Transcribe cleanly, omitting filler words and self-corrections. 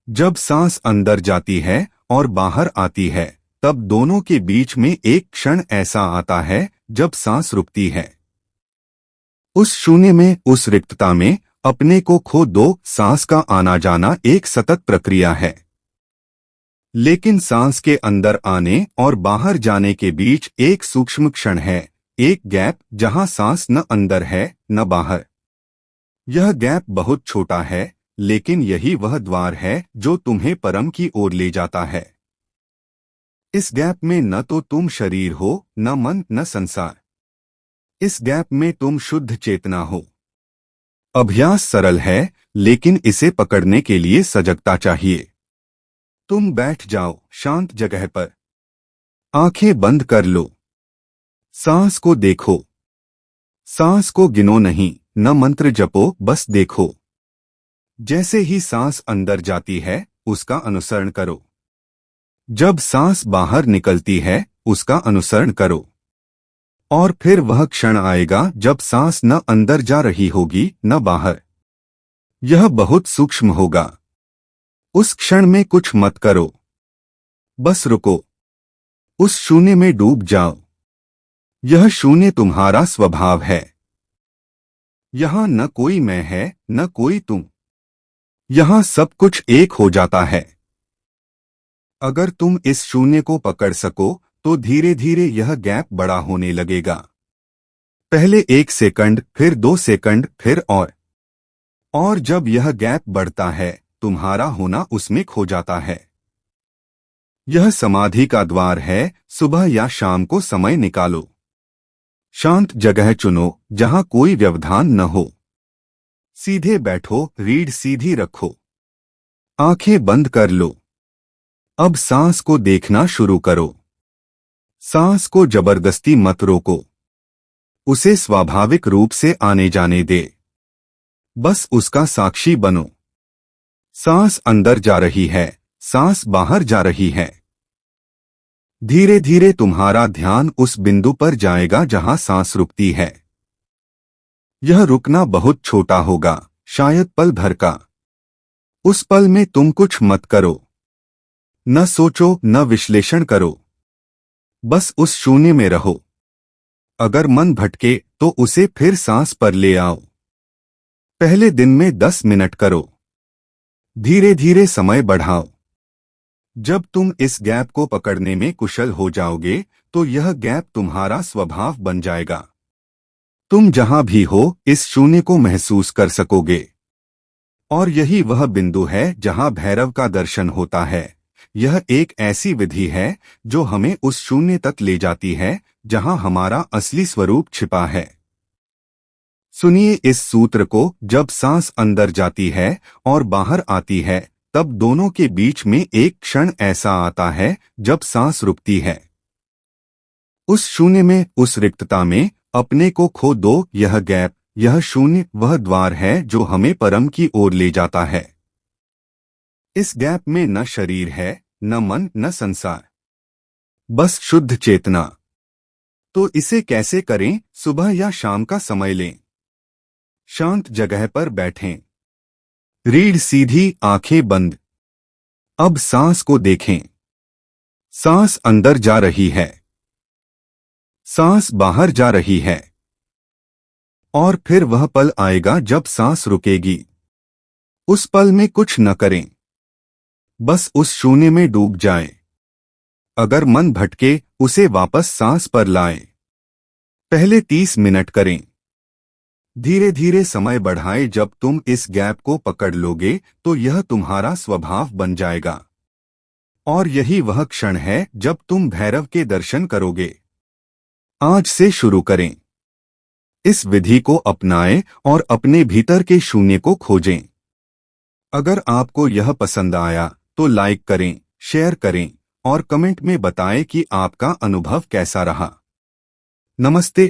जब सांस अंदर जाती है और बाहर आती है, तब दोनों के बीच में एक क्षण ऐसा आता है जब सांस रुकती है। उस शून्य में, उस रिक्तता में अपने को खो दो। सांस का आना जाना एक सतत प्रक्रिया है, लेकिन सांस के अंदर आने और बाहर जाने के बीच एक सूक्ष्म क्षण है, एक गैप जहां सांस न अंदर है न बाहर। यह गैप बहुत छोटा है, लेकिन यही वह द्वार है जो तुम्हें परम की ओर ले जाता है। इस गैप में न तो तुम शरीर हो, न मन, न संसार। इस गैप में तुम शुद्ध चेतना हो। अभ्यास सरल है, लेकिन इसे पकड़ने के लिए सजगता चाहिए। तुम बैठ जाओ शांत जगह पर, आंखें बंद कर लो, सांस को देखो। सांस को गिनो नहीं, न मंत्र जपो, बस देखो। जैसे ही सांस अंदर जाती है, उसका अनुसरण करो। जब सांस बाहर निकलती है, उसका अनुसरण करो। और फिर वह क्षण आएगा जब सांस न अंदर जा रही होगी न बाहर। यह बहुत सूक्ष्म होगा। उस क्षण में कुछ मत करो, बस रुको। उस शून्य में डूब जाओ। यह शून्य तुम्हारा स्वभाव है। यहां न कोई मैं है, न कोई तुम। यहां सब कुछ एक हो जाता है। अगर तुम इस शून्य को पकड़ सको, तो धीरे धीरे यह गैप बड़ा होने लगेगा। पहले 1 सेकंड, फिर 2 सेकंड, फिर और जब यह गैप बढ़ता है, तुम्हारा होना उसमें खो जाता है। यह समाधि का द्वार है। सुबह या शाम को समय निकालो। शांत जगह चुनो जहां कोई व्यवधान न हो। सीधे बैठो, रीढ़ सीधी रखो, आंखें बंद कर लो। अब सांस को देखना शुरू करो। सांस को जबरदस्ती मत रोको, उसे स्वाभाविक रूप से आने जाने दे। बस उसका साक्षी बनो। सांस अंदर जा रही है, सांस बाहर जा रही है। धीरे धीरे तुम्हारा ध्यान उस बिंदु पर जाएगा जहां सांस रुकती है। यह रुकना बहुत छोटा होगा, शायद पल भर का। उस पल में तुम कुछ मत करो, न सोचो, न विश्लेषण करो। बस उस शून्य में रहो। अगर मन भटके तो उसे फिर सांस पर ले आओ। पहले दिन में 10 मिनट करो, धीरे धीरे समय बढ़ाओ। जब तुम इस गैप को पकड़ने में कुशल हो जाओगे, तो यह गैप तुम्हारा स्वभाव बन जाएगा। तुम जहां भी हो, इस शून्य को महसूस कर सकोगे। और यही वह बिंदु है जहां भैरव का दर्शन होता है। यह एक ऐसी विधि है जो हमें उस शून्य तक ले जाती है जहां हमारा असली स्वरूप छिपा है। सुनिए इस सूत्र को। जब सांस अंदर जाती है और बाहर आती है, तब दोनों के बीच में एक क्षण ऐसा आता है जब सांस रुकती है। उस शून्य में, उस रिक्तता में अपने को खो दो। यह गैप, यह शून्य वह द्वार है जो हमें परम की ओर ले जाता है। इस गैप में न शरीर है, न मन, न संसार, बस शुद्ध चेतना। तो इसे कैसे करें? सुबह या शाम का समय लें, शांत जगह पर बैठें, रीढ़ सीधी, आंखें बंद। अब सांस को देखें। सांस अंदर जा रही है, सांस बाहर जा रही है। और फिर वह पल आएगा जब सांस रुकेगी। उस पल में कुछ न करें, बस उस शून्य में डूब जाएं। अगर मन भटके, उसे वापस सांस पर लाएं। पहले 30 मिनट करें, धीरे धीरे समय बढ़ाएं। जब तुम इस गैप को पकड़ लोगे, तो यह तुम्हारा स्वभाव बन जाएगा। और यही वह क्षण है जब तुम भैरव के दर्शन करोगे। आज से शुरू करें। इस विधि को अपनाएं और अपने भीतर के शून्य को खोजें। अगर आपको यह पसंद आया तो लाइक करें, शेयर करें और कमेंट में बताएं कि आपका अनुभव कैसा रहा। नमस्ते।